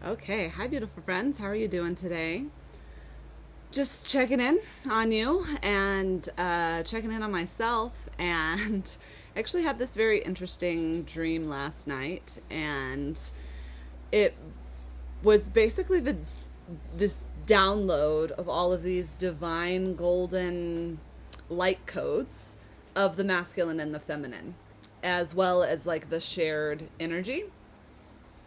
Okay, hi beautiful friends. How are you doing today? Just checking in on you and checking in on myself. And actually had this very interesting dream last night, and it was basically the this download of all of these divine golden light codes of the masculine and the feminine, as well as like the shared energy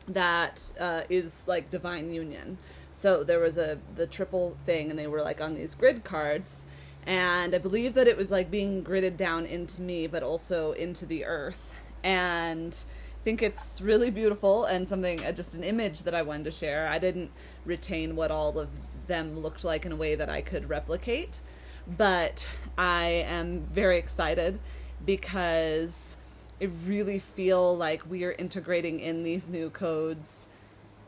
that is like divine union. So there was the triple thing, and they were like on these grid cards, and I believe that it was like being gridded down into me, but also into the earth. And I think it's really beautiful and something, just an image that I wanted to share. I didn't retain what all of them looked like in a way that I could replicate, but I am very excited because I really feel like we are integrating in these new codes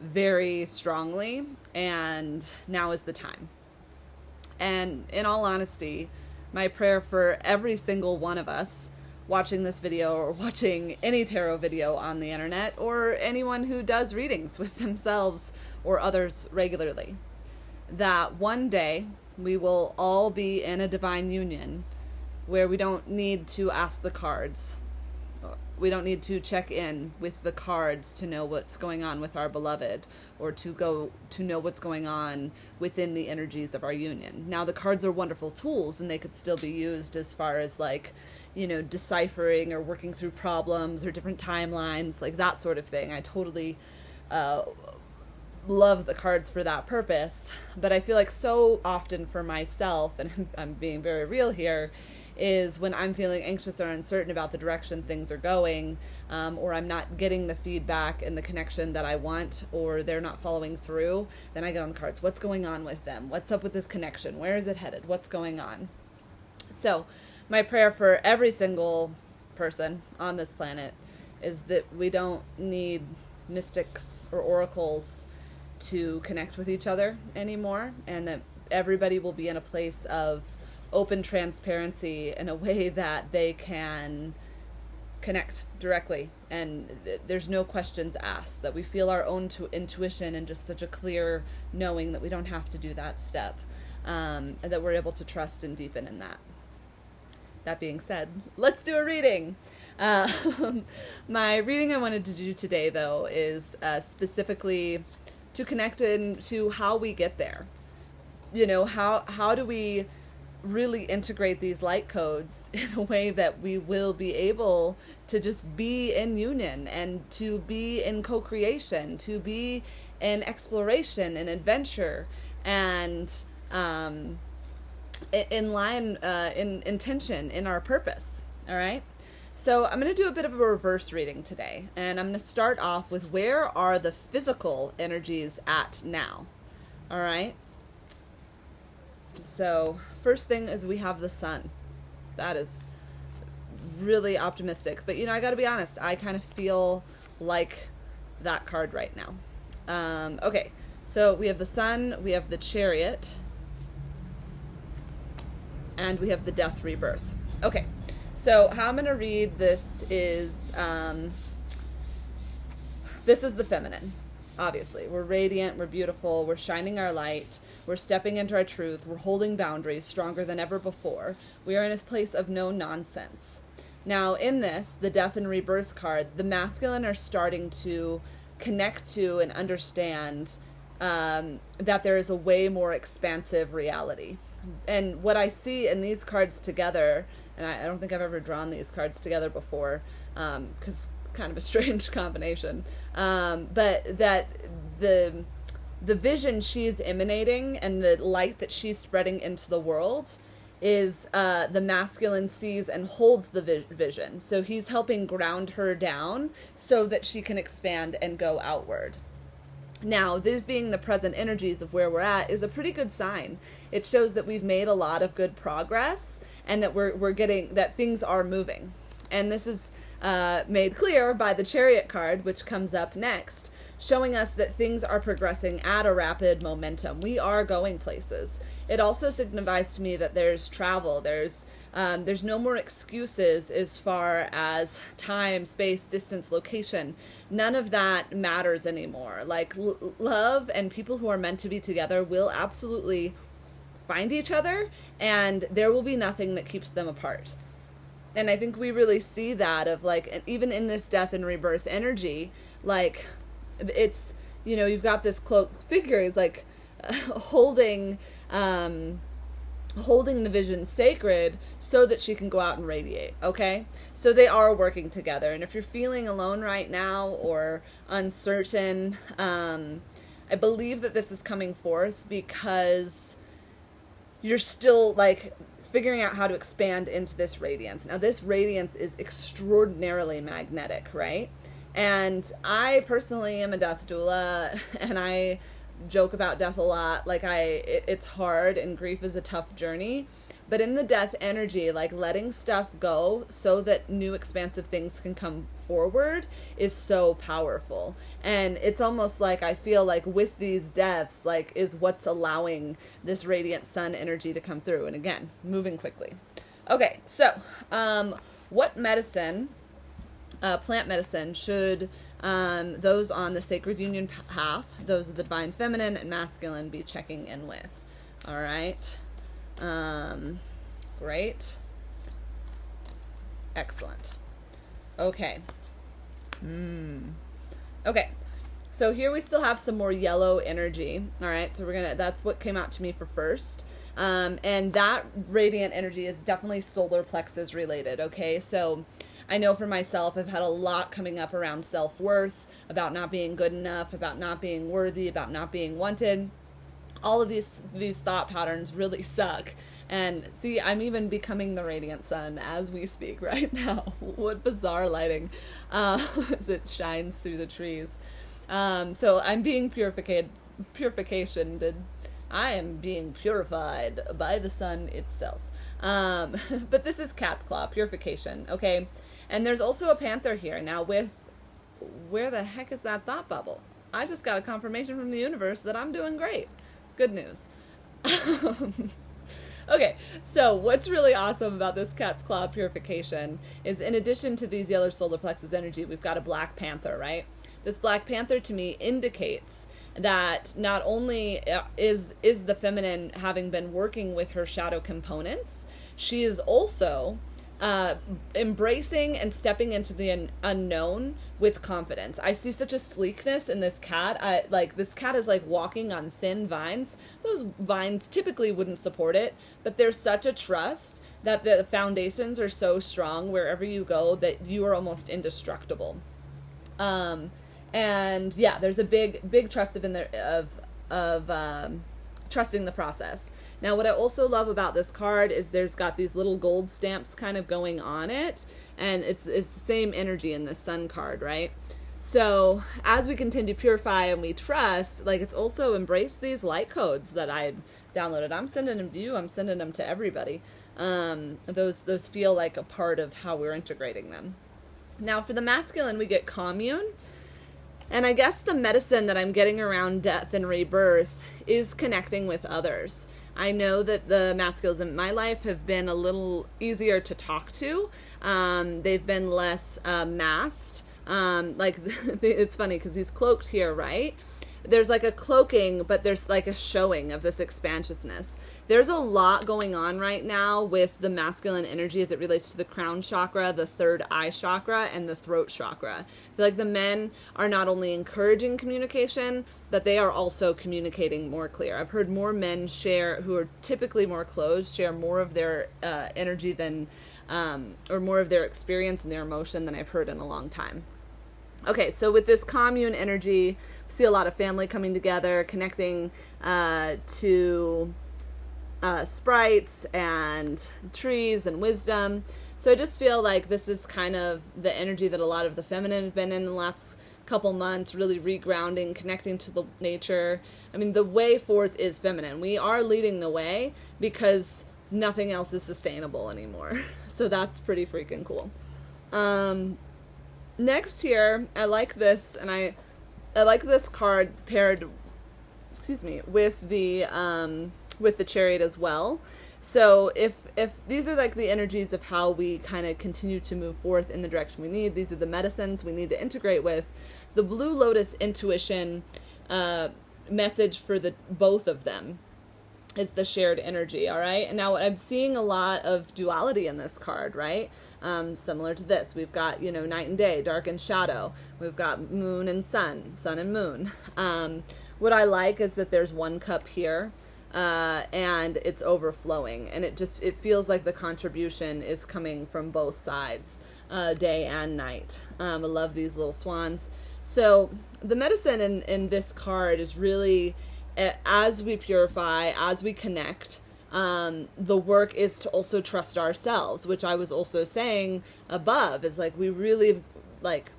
very strongly, and now is the time. And in all honesty, my prayer for every single one of us watching this video or watching any tarot video on the internet, or anyone who does readings with themselves or others regularly, that one day we will all be in a divine union where we don't need to ask the cards. We don't need to check in with the cards to know what's going on with our beloved, or to know what's going on within the energies of our union. Now, the cards are wonderful tools, and they could still be used as far as like, deciphering or working through problems or different timelines, like that sort of thing. I totally love the cards for that purpose. But I feel like so often for myself, and I'm being very real here, is when I'm feeling anxious or uncertain about the direction things are going, or I'm not getting the feedback and the connection that I want, or they're not following through, then I get on the cards. What's going on with them? What's up with this connection? Where is it headed? What's going on? So my prayer for every single person on this planet is that we don't need mystics or oracles to connect with each other anymore, and that everybody will be in a place of open transparency in a way that they can connect directly, and there's no questions asked, that we feel our own intuition and just such a clear knowing that we don't have to do that step, and that we're able to trust and deepen in that. That being said, let's do a reading. My reading I wanted to do today, though, is specifically to connect into how we get there. How do we really integrate these light codes in a way that we will be able to just be in union, and to be in co-creation, to be in exploration and adventure, and in line, in intention, in our purpose. All right. So I'm going to do a bit of a reverse reading today, and I'm going to start off with, where are the physical energies at now? All right. So first thing is we have the sun. That is really optimistic. But, I got to be honest, I kind of feel like that card right now. Okay, so we have the sun, we have the Chariot, and we have the Death Rebirth. Okay, so how I'm going to read this is the feminine. Obviously, we're radiant, we're beautiful, we're shining our light, we're stepping into our truth, we're holding boundaries stronger than ever before. We are in a place of no nonsense. Now, in this, the Death and Rebirth card, the masculine are starting to connect to and understand that there is a way more expansive reality. And what I see in these cards together, and I don't think I've ever drawn these cards together before, because kind of a strange combination, but that the vision she's emanating and the light that she's spreading into the world is the masculine sees and holds the vision. So he's helping ground her down so that she can expand and go outward. Now, this being the present energies of where we're at is a pretty good sign. It shows that we've made a lot of good progress, and that we're getting, that things are moving. And this is made clear by the Chariot card, which comes up next, showing us that things are progressing at a rapid momentum. We are going places. It also signifies to me that there's travel. There's no more excuses as far as time, space, distance, location. None of that matters anymore. Like love and people who are meant to be together will absolutely find each other, and there will be nothing that keeps them apart. And I think we really see that of like, even in this death and rebirth energy, like it's, you know, you've got this cloaked figure, he's like holding the vision sacred so that she can go out and radiate. Okay, so they are working together. And if you're feeling alone right now or uncertain, I believe that this is coming forth because you're still like figuring out how to expand into this radiance. Now this radiance is extraordinarily magnetic, right? And I personally am a death doula, and I joke about death a lot. Like it's hard, and grief is a tough journey. But in the death energy, like letting stuff go so that new expansive things can come forward is so powerful. And it's almost like I feel like with these deaths, like is what's allowing this radiant sun energy to come through. And again, moving quickly. Okay, so what medicine, plant medicine, should those on the sacred union path, those of the divine feminine and masculine, be checking in with? All right. Great. Excellent. Okay. Okay. So here we still have some more yellow energy. All right. So that's what came out to me for first. And that radiant energy is definitely solar plexus related. Okay. So I know for myself, I've had a lot coming up around self-worth, about not being good enough, about not being worthy, about not being wanted. All of these thought patterns really suck. And see, I'm even becoming the radiant sun as we speak right now. What bizarre lighting as it shines through the trees. So I'm being purificationed. I am being purified by the sun itself. But this is cat's claw, purification, okay? And there's also a panther here. Now where the heck is that thought bubble? I just got a confirmation from the universe that I'm doing great. Good news. Okay, so what's really awesome about this cat's claw purification is, in addition to these yellow solar plexus energy, we've got a black panther, right? This black panther to me indicates that not only is the feminine having been working with her shadow components, she is also embracing and stepping into the unknown with confidence. I see such a sleekness in this cat. This cat is like walking on thin vines. Those vines typically wouldn't support it, but there's such a trust that the foundations are so strong wherever you go that you are almost indestructible. And yeah, there's a big trust of trusting the process. Now, what I also love about this card is there's got these little gold stamps kind of going on it, and it's the same energy in this sun card, right? So as we continue to purify and we trust, like, it's also embrace these light codes that I downloaded. I'm sending them to you. I'm sending them to everybody. Those feel like a part of how we're integrating them. Now, for the masculine, we get commune. And I guess the medicine that I'm getting around death and rebirth is connecting with others. I know that the masculines in my life have been a little easier to talk to. They've been less masked. It's funny because he's cloaked here, right? There's like a cloaking, but there's like a showing of this expansiousness. There's a lot going on right now with the masculine energy as it relates to the crown chakra, the third eye chakra, and the throat chakra. I feel like the men are not only encouraging communication, but they are also communicating more clear. I've heard more men share, who are typically more closed, share more of their energy than, or more of their experience and their emotion than I've heard in a long time. Okay, so with this commune energy, see a lot of family coming together, connecting to sprites and trees and wisdom. So I just feel like this is kind of the energy that a lot of the feminine have been in the last couple months, really regrounding, connecting to the nature. I mean, the way forth is feminine. We are leading the way because nothing else is sustainable anymore. So that's pretty freaking cool. Next here, I like this, and I I like this card paired, excuse me, with the Chariot as well. So if these are like the energies of how we kind of continue to move forth in the direction we need, these are the medicines we need to integrate with. The Blue Lotus intuition message for the both of them is the shared energy, all right? And now I'm seeing a lot of duality in this card, right? Similar to this. We've got, you know, night and day, dark and shadow. We've got moon and sun and moon. What I like is that there's one cup here, and it's overflowing. And it feels like the contribution is coming from both sides, day and night. I love these little swans. So the medicine in this card is really, as we purify, as we connect, the work is to also trust ourselves, which I was also saying above, is like we really, like,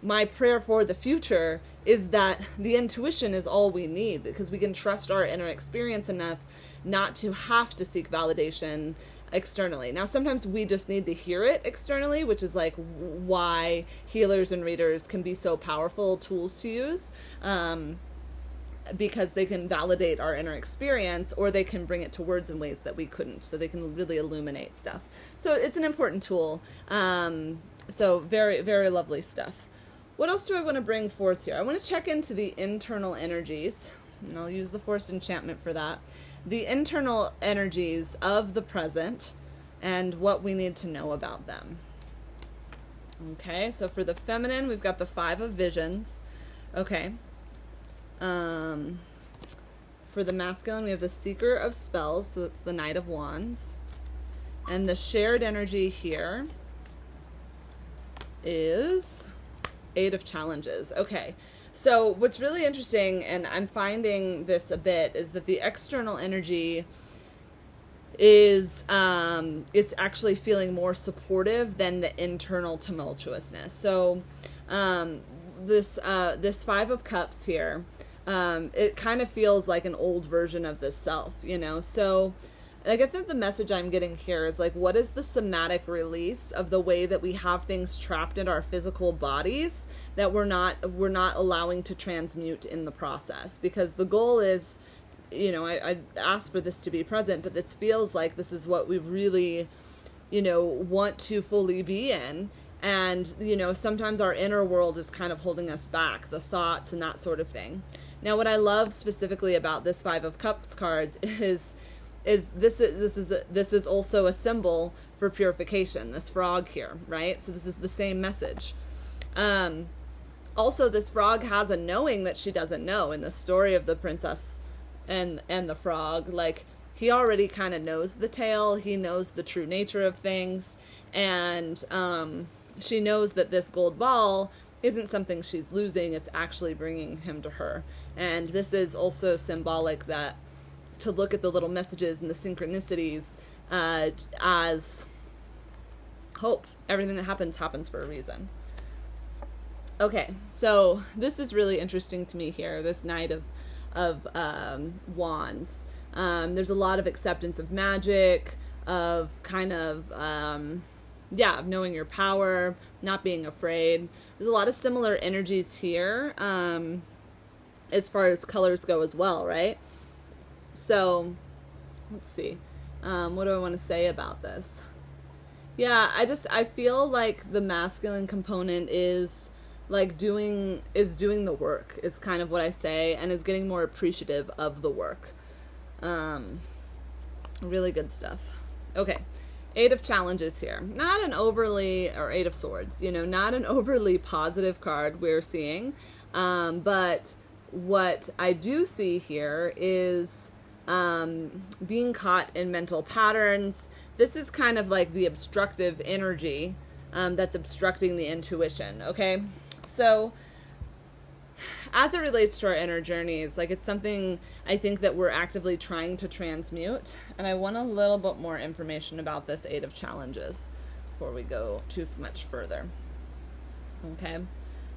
my prayer for the future is that the intuition is all we need, because we can trust our inner experience enough not to have to seek validation externally. Now, sometimes we just need to hear it externally, which is like why healers and readers can be so powerful tools to use. Because they can validate our inner experience, or they can bring it to words in ways that we couldn't. So they can really illuminate stuff. So it's an important tool. So very, very lovely stuff. What else do I want to bring forth here? I want to check into the internal energies, and I'll use the Forced Enchantment for that. The internal energies of the present and what we need to know about them. Okay, so for the feminine, we've got the Five of Visions. Okay. For the masculine, we have the Seeker of Spells, so that's the Knight of Wands. And the shared energy here is Eight of Challenges. Okay, so what's really interesting, and I'm finding this a bit, is that the external energy is it's actually feeling more supportive than the internal tumultuousness. So this Five of Cups here, it kind of feels like an old version of the self, you know? So I guess that the message I'm getting here is like, what is the somatic release of the way that we have things trapped in our physical bodies that we're not allowing to transmute in the process? Because the goal is, you know, I asked for this to be present, but this feels like this is what we really, you know, want to fully be in. And, you know, sometimes our inner world is kind of holding us back, the thoughts and that sort of thing. Now, what I love specifically about this Five of Cups cards is this is also a symbol for purification, this frog here, right? So this is the same message. Also, this frog has a knowing that she doesn't know. In the story of the princess and the frog, like, he already kind of knows the tale. He knows the true nature of things. And she knows that this gold ball isn't something she's losing. It's actually bringing him to her. And this is also symbolic that to look at the little messages and the synchronicities as hope. Everything that happens for a reason. Okay, so this is really interesting to me here, this Knight of Wands. There's a lot of acceptance of magic, of kind of, of knowing your power, not being afraid. There's a lot of similar energies here, as far as colors go as well, right? So, let's see. What do I want to say about this? Yeah, I feel like the masculine component is like doing the work, is kind of what I say, and is getting more appreciative of the work. Really good stuff. Okay. Eight of Challenges here. Not an overly, or Eight of Swords, you know, not an overly positive card we're seeing. But what I do see here is being caught in mental patterns. This is kind of like the obstructive energy that's obstructing the intuition, okay? So as it relates to our inner journeys, like, it's something I think that we're actively trying to transmute. And I want a little bit more information about this Eight of Challenges before we go too much further. Okay.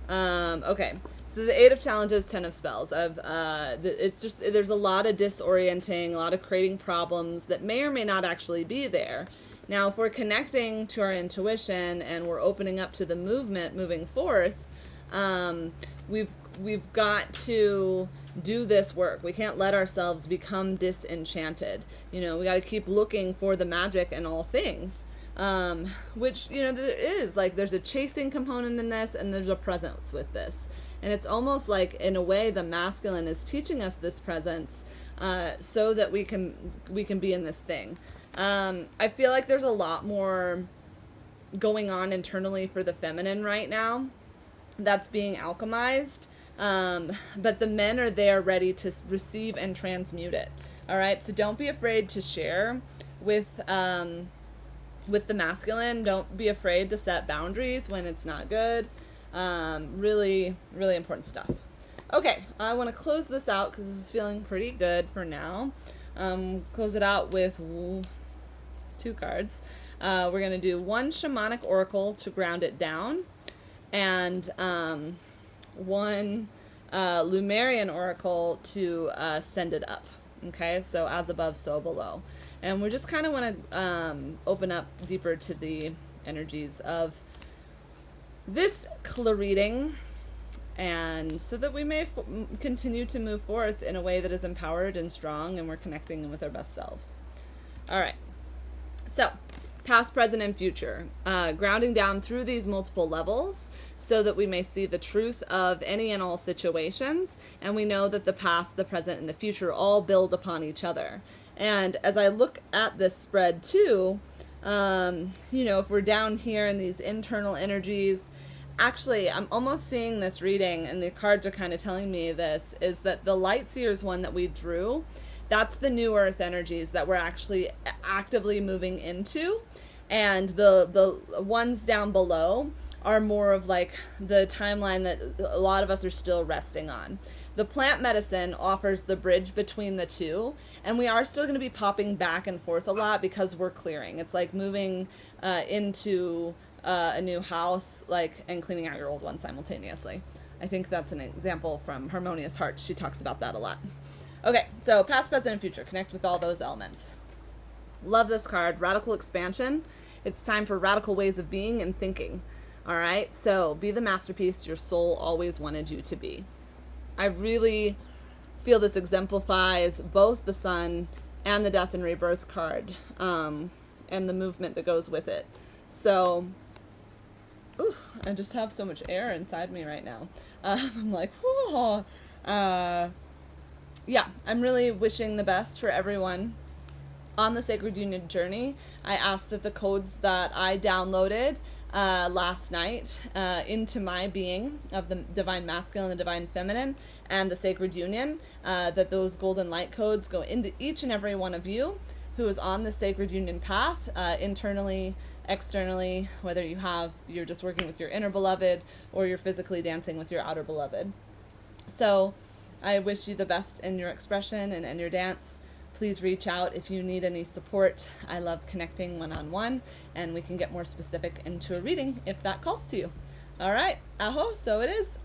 Okay. So the Eight of Challenges, 10 of Spells. It's just, there's a lot of disorienting, a lot of creating problems that may or may not actually be there. Now, if we're connecting to our intuition and we're opening up to the movement moving forth, we've got to do this work. We can't let ourselves become disenchanted. We got to keep looking for the magic in all things. Which, there is, like, there's a chasing component in this, and there's a presence with this. And it's almost like, in a way, the masculine is teaching us this presence, so that we can be in this thing. I feel like there's a lot more going on internally for the feminine right now that's being alchemized. But the men are there ready to receive and transmute it. All right. So don't be afraid to share with the masculine. Don't be afraid to set boundaries when it's not good. Really, really important stuff. Okay, I want to close this out because this is feeling pretty good for now. Close it out with 2 cards. We're going to do 1 shamanic oracle to ground it down, and 1 Lumerian oracle to send it up. Okay, so as above, so below. And we just kind of want to open up deeper to the energies of this reading, and so that we may continue to move forth in a way that is empowered and strong, and we're connecting with our best selves. All right. So, past, present, and future. Grounding down through these multiple levels so that we may see the truth of any and all situations, and we know that the past, the present, and the future all build upon each other. And as I look at this spread too, if we're down here in these internal energies, actually, I'm almost seeing this reading, and the cards are kind of telling me this, is that the Light Seers one that we drew, that's the new earth energies that we're actually actively moving into. And the ones down below are more of like the timeline that a lot of us are still resting on. The plant medicine offers the bridge between the two, and we are still going to be popping back and forth a lot because we're clearing. It's like moving into a new house, and cleaning out your old one simultaneously. I think that's an example from Harmonious Hearts. She talks about that a lot. Okay, so past, present, and future. Connect with all those elements. Love this card. Radical expansion. It's time for radical ways of being and thinking. All right, so be the masterpiece your soul always wanted you to be. I really feel this exemplifies both the sun and the death and rebirth card, and the movement that goes with it. So, I just have so much air inside me right now. I'm like, whoa. Yeah, I'm really wishing the best for everyone on the Sacred Union journey. I ask that the codes that I downloaded last night into my being of the Divine Masculine and the Divine Feminine and the Sacred Union, that those golden light codes go into each and every one of you who is on the Sacred Union path, internally, externally, whether you're just working with your inner beloved or you're physically dancing with your outer beloved. So I wish you the best in your expression and in your dance. Please reach out if you need any support. I love connecting one-on-one, and we can get more specific into a reading if that calls to you. All right, aho, so it is.